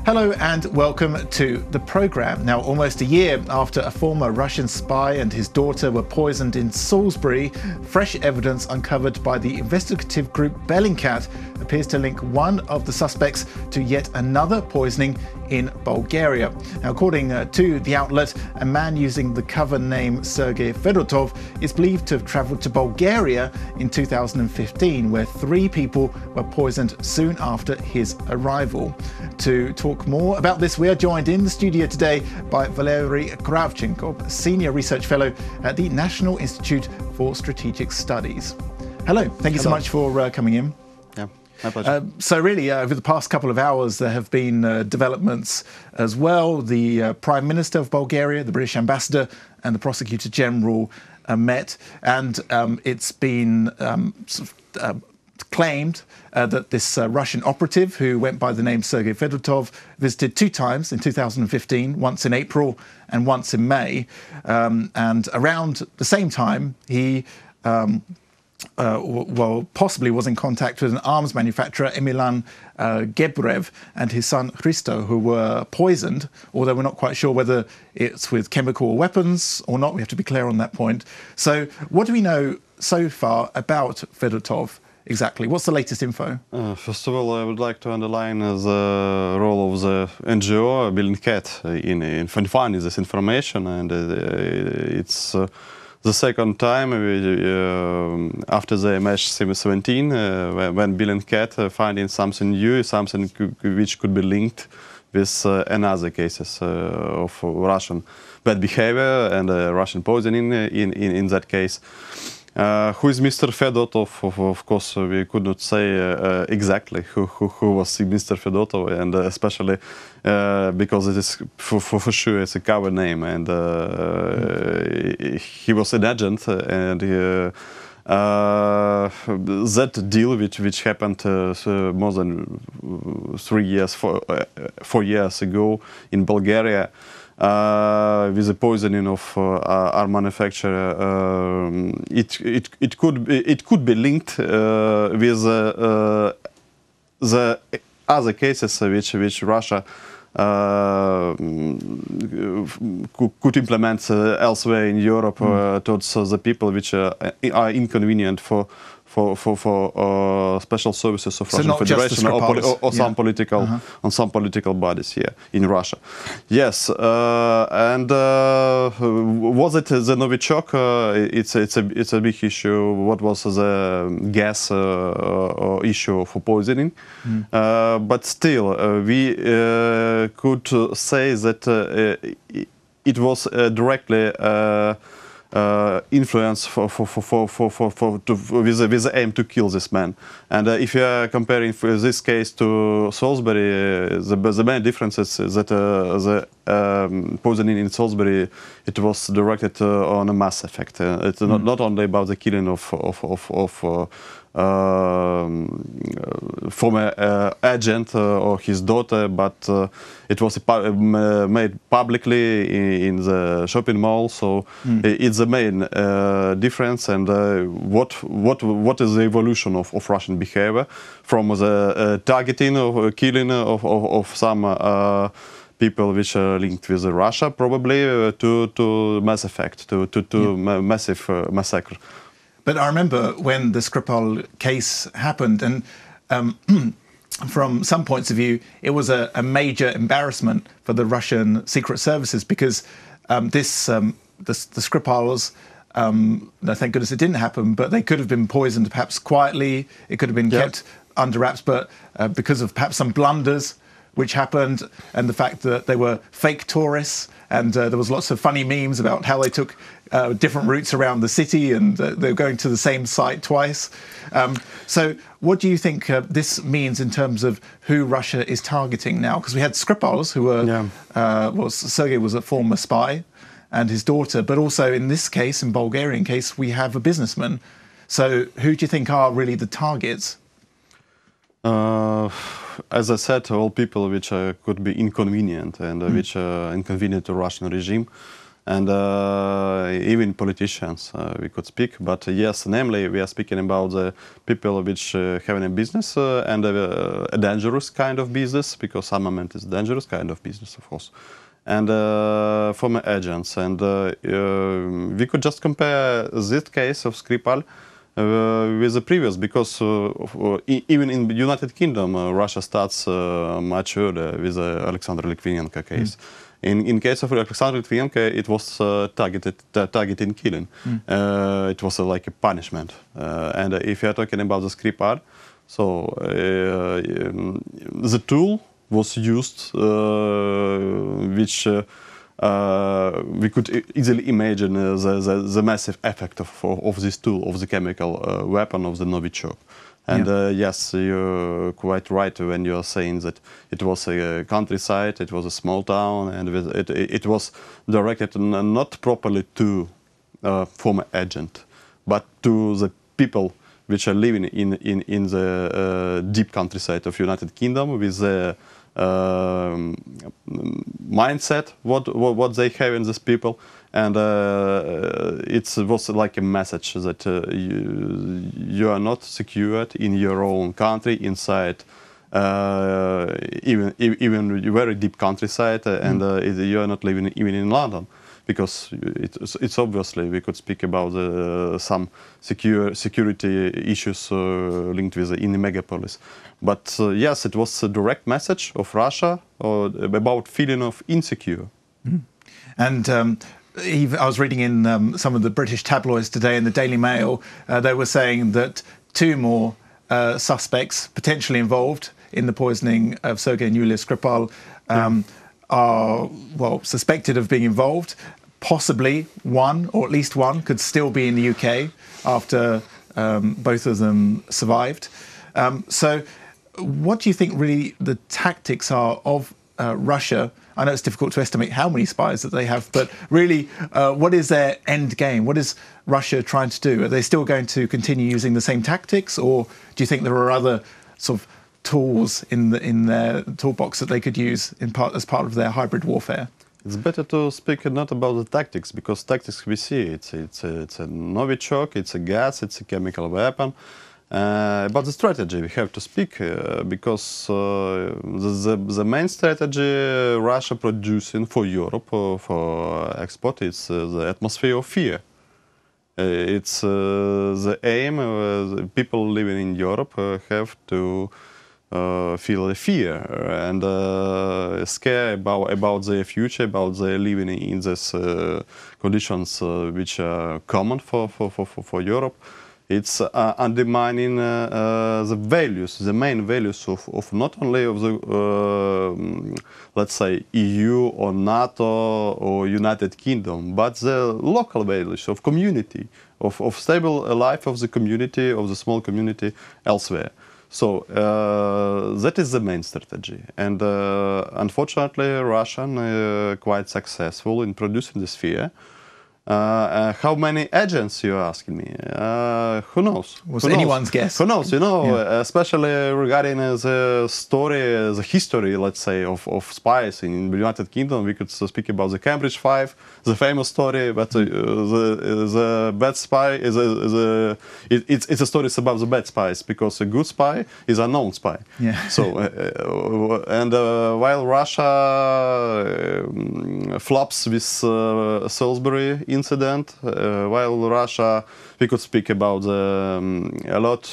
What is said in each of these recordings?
Hello and welcome to the programme. Now, almost a year after a former Russian spy and his daughter were poisoned in Salisbury, fresh evidence uncovered by the investigative group Bellingcat appears to link one of the suspects to yet another poisoning in Bulgaria. Now, according to the outlet, a man using the cover name Sergey Fedotov is believed to have travelled to Bulgaria in 2015, where 3 people were poisoned soon after his arrival. To talk more about this, we are joined in the studio today by Valeriy Kravchenko, Senior Research Fellow at the National Institute for Strategic Studies. Hello, thank you so much for coming in. Yeah, my pleasure. So really, over the past couple of hours, there have been developments as well. The Prime Minister of Bulgaria, the British Ambassador and the Prosecutor General met, and it's been claimed that this Russian operative, who went by the name Sergey Fedotov, visited 2 times in 2015, once in April and once in May. And around the same time, he possibly was in contact with an arms manufacturer, Emilan Gebrev, and his son Christo, who were poisoned, although we're not quite sure whether it's with chemical weapons or not. We have to be clear on that point. So what do we know so far about Fedotov? Exactly. What's the latest info? First of all, I would like to underline the role of the NGO Bellingcat in finding this information, and it's the second time after the MH17 when Bellingcat finding something new, something which could be linked with another cases of Russian bad behavior and Russian poisoning in that case. Who is Mr. Fedotov? Of course, we could not say exactly who was Mr. Fedotov, and especially because it is for sure it's a cover name, and he was an agent, and that deal which happened more than 4 years ago in Bulgaria. With the poisoning of our manufacturer, it could be linked with the other cases which Russia could implement elsewhere in Europe towards the people which are inconvenient for special services of Russian Federation or some political on some political bodies here in Russia. Yes, and was it the Novichok? It's a big issue. What was the gas issue for poisoning? But still, we could say that it was directly influence with the aim to kill this man. And if you are comparing this case to Salisbury, the main difference is that the poisoning in Salisbury, it was directed on a mass effect. It's not only about the killing of former agent or his daughter, but it was made publicly in the shopping mall. So it's the main difference. And what is the evolution of Russian behavior from the targeting or killing of some people which are linked with Russia, probably to mass effect, to massive massacre. But I remember when the Skripal case happened, and from some points of view, it was a major embarrassment for the Russian secret services, because the Skripals, thank goodness it didn't happen, but they could have been poisoned perhaps quietly. It could have been kept under wraps, but because of perhaps some blunders which happened, and the fact that they were fake tourists, and there was lots of funny memes about how they took different routes around the city, and they were going to the same site twice. So what do you think this means in terms of who Russia is targeting now? Because we had Skripals, who were, Sergey was a former spy, and his daughter, but also in this case, in Bulgarian case, we have a businessman. So who do you think are really the targets? As I said, all people which could be inconvenient and which are inconvenient to Russian regime. and even politicians we could speak. But yes, namely we are speaking about the people which having a business and a dangerous kind of business, because armament is dangerous kind of business, of course, and former agents. And we could just compare this case of Skripal with the previous, because even in the United Kingdom, Russia starts much earlier with the Alexander Litvinenko case. In case of Alexander Litvinenko, it was targeted killing. It was like a punishment. And if you are talking about the Skripal, so the tool was used, which we could easily imagine the massive effect of this tool, of the chemical weapon, of the Novichok. And yes, you're quite right when you're saying that it was a countryside, it was a small town, and it was directed not properly to former agent, but to the people which are living in the deep countryside of United Kingdom, with the mindset what they have in these people. And it was like a message that you are not secured in your own country, inside even very deep countryside, and you are not living even in London, because it's obviously we could speak about some security issues linked with in the megapolis. But yes, it was a direct message of Russia about feeling of insecure. And I was reading in some of the British tabloids today, in the Daily Mail, they were saying that 2 more suspects potentially involved in the poisoning of Sergey and Yulia Skripal are, well, suspected of being involved. Possibly one, or at least one, could still be in the UK after both of them survived. So what do you think really the tactics are of Russia? I know it's difficult to estimate how many spies that they have, but really, what is their end game? What is Russia trying to do? Are they still going to continue using the same tactics, or do you think there are other sort of tools in their toolbox that they could use as part of their hybrid warfare? It's better to speak not about the tactics, because tactics we see it's a Novichok, it's a gas, it's a chemical weapon. About the strategy we have to speak, because the main strategy Russia producing for Europe for export is the atmosphere of fear. It's the aim. People living in Europe have to feel the fear and scare about their future, about their living in these conditions which are common for Europe. It's undermining the values, the main values of not only of the, let's say, EU or NATO or United Kingdom, but the local values of community, of stable life of the community, of the small community elsewhere. So that is the main strategy. And unfortunately, Russian quite successful in producing this fear. How many agents, you're asking me? Who knows? Was anyone's guess? Who knows? You know, especially regarding the story, the history, let's say, of spies in the United Kingdom. We could speak about the Cambridge Five, the famous story, but the bad spy is it's a story about the bad spies, because a good spy is a known spy. Yeah. So, and while Russia flops with Salisbury incident, while Russia, we could speak about a lot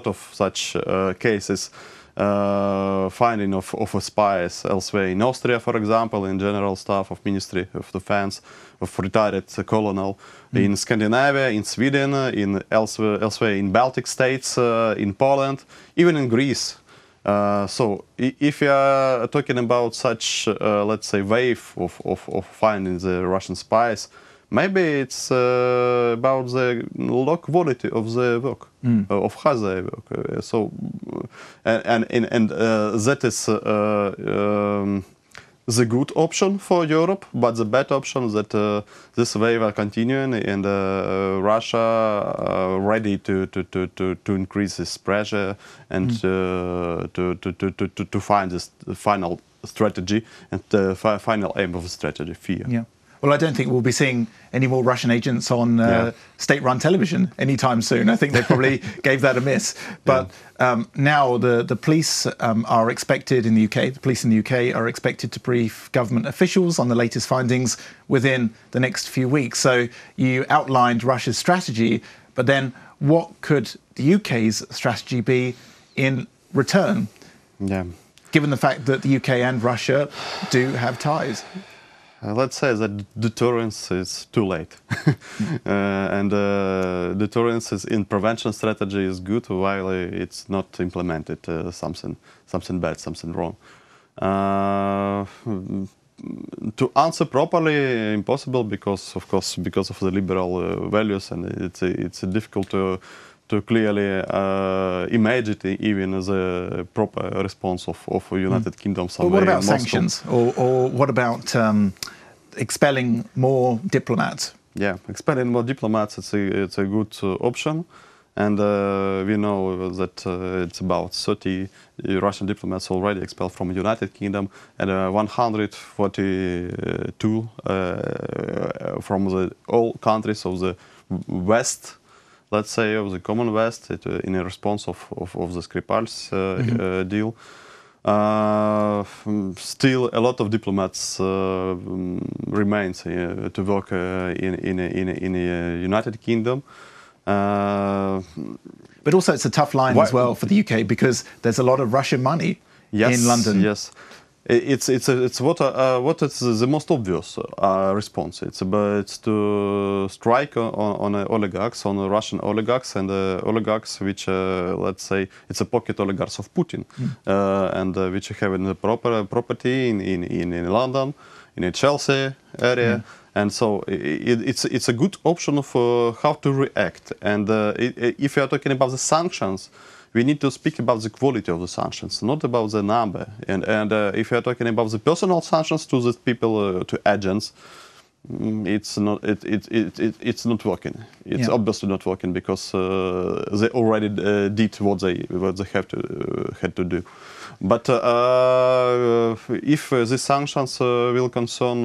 of such cases, finding of spies elsewhere in Austria, for example, in General Staff of Ministry of Defense, of retired colonel, in Scandinavia, in Sweden, in elsewhere in Baltic states, in Poland, even in Greece. So if you are talking about such, let's say, wave of finding the Russian spies, maybe it's about the low quality of the work, of how they work. So, and that is the good option for Europe, but the bad option that this wave are continuing, and Russia ready to increase this pressure and to find this final strategy and the final aim of the strategy, fear. Yeah. Well, I don't think we'll be seeing any more Russian agents on state-run television anytime soon. I think they probably gave that a miss. But now the police are expected in the UK, the police in the UK are expected to brief government officials on the latest findings within the next few weeks. So you outlined Russia's strategy, but then what could the UK's strategy be in return? Yeah. Given the fact that the UK and Russia do have ties? Let's say that deterrence is too late. And deterrence is in prevention strategy is good while it's not implemented, something bad, something wrong. To answer properly, impossible because, of course, because of the liberal values, and it's difficult to clearly imagine it even as a proper response of United Kingdom somewhere. But what about sanctions, or what about expelling more diplomats? Yeah, expelling more diplomats, it's a good option. And we know that it's about 30 Russian diplomats already expelled from the United Kingdom, and 142 from all countries of the West, let's say, of the common West, in a response of the Skripal's deal. Still, a lot of diplomats remains to work in the United Kingdom. But also it's a tough line as well for the UK because there's a lot of Russian money in London. Yes, it's what is the most obvious response. It's to strike on oligarchs, on Russian oligarchs, and oligarchs which let's say it's a pocket oligarchs of Putin, and which have the proper property in London, in a Chelsea area. And so it's a good option for how to react. And if you are talking about the sanctions, we need to speak about the quality of the sanctions, not about the number. And if you are talking about the personal sanctions to the people, to agents, it's not working. It's obviously not working because they already did what they had to do. But if these sanctions will concern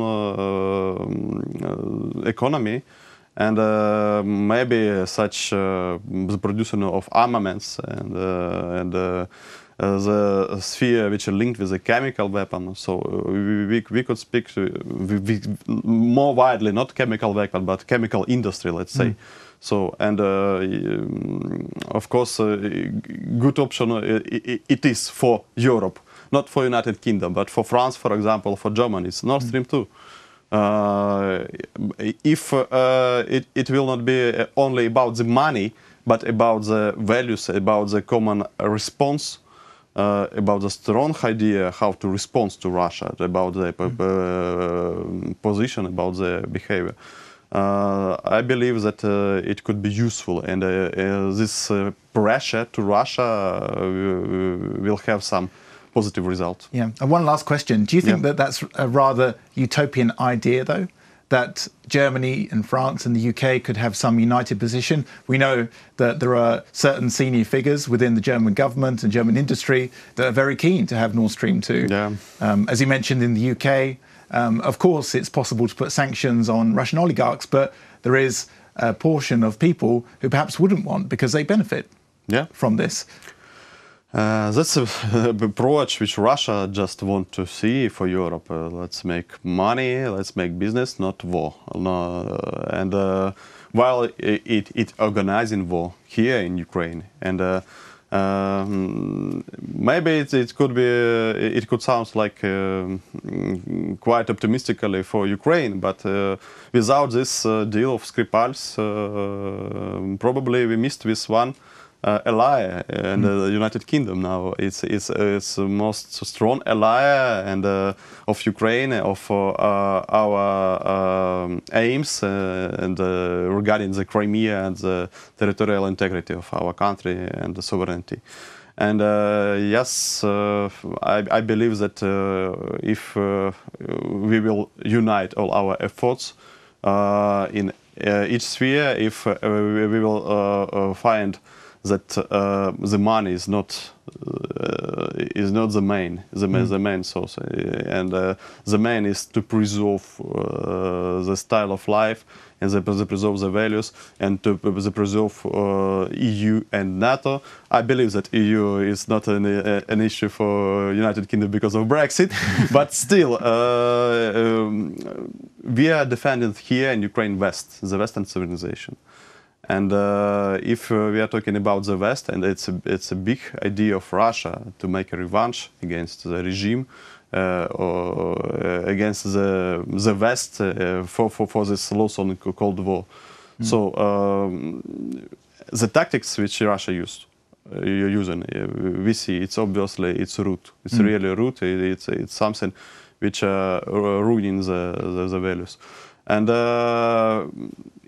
economy, and maybe such the producer of armaments and the sphere which are linked with a chemical weapon, so we could speak more widely, not chemical weapon, but chemical industry, let's say. So, and of course, a good option it is for Europe, not for United Kingdom, but for France, for example, for Germany, it's Nord Stream 2. If it will not be only about the money, but about the values, about the common response, about the strong idea how to respond to Russia, about the position, about the behavior. I believe that it could be useful, and this pressure to Russia will have some positive result. Yeah. And one last question. Do you think that that's a rather utopian idea, though? That Germany and France and the UK could have some united position? We know that there are certain senior figures within the German government and German industry that are very keen to have Nord Stream 2. Yeah. As you mentioned, in the UK, of course, it's possible to put sanctions on Russian oligarchs, but there is a portion of people who perhaps wouldn't want because they benefit from this. That's an approach which Russia just want to see for Europe. Let's make money, let's make business, not war. And while it organizing war here in Ukraine, and maybe it could sound like quite optimistically for Ukraine, but without this deal of Skripal's, probably we missed this one ally, and the United Kingdom now it's the most strong ally and of Ukraine, of our aims and regarding the Crimea and the territorial integrity of our country and the sovereignty. And yes, I believe that if we will unite all our efforts in each sphere, if we will find that the money is not the main source, and the main is to preserve the style of life and the preserve the values and to preserve EU and NATO. I believe that EU is not an issue for United Kingdom because of Brexit, but still we are defending here in Ukraine West, the Western civilization. And if we are talking about the West, and it's a big idea of Russia to make a revenge against the regime or against the West for this loss on the Cold War. So the tactics which Russia using, we see it's obviously it's root. It's really root. It's something which ruining the values. And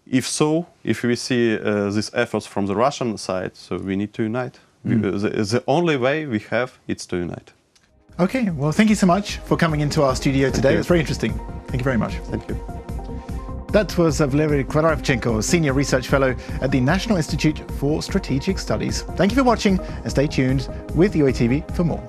if we see these efforts from the Russian side, so we need to unite. The only way we have is to unite. Okay, well, thank you so much for coming into our studio today. It's very interesting. Thank you very much. Thank you. That was Valeriy Kravchenko, Senior Research Fellow at the National Institute for Strategic Studies. Thank you for watching and stay tuned with UATV for more.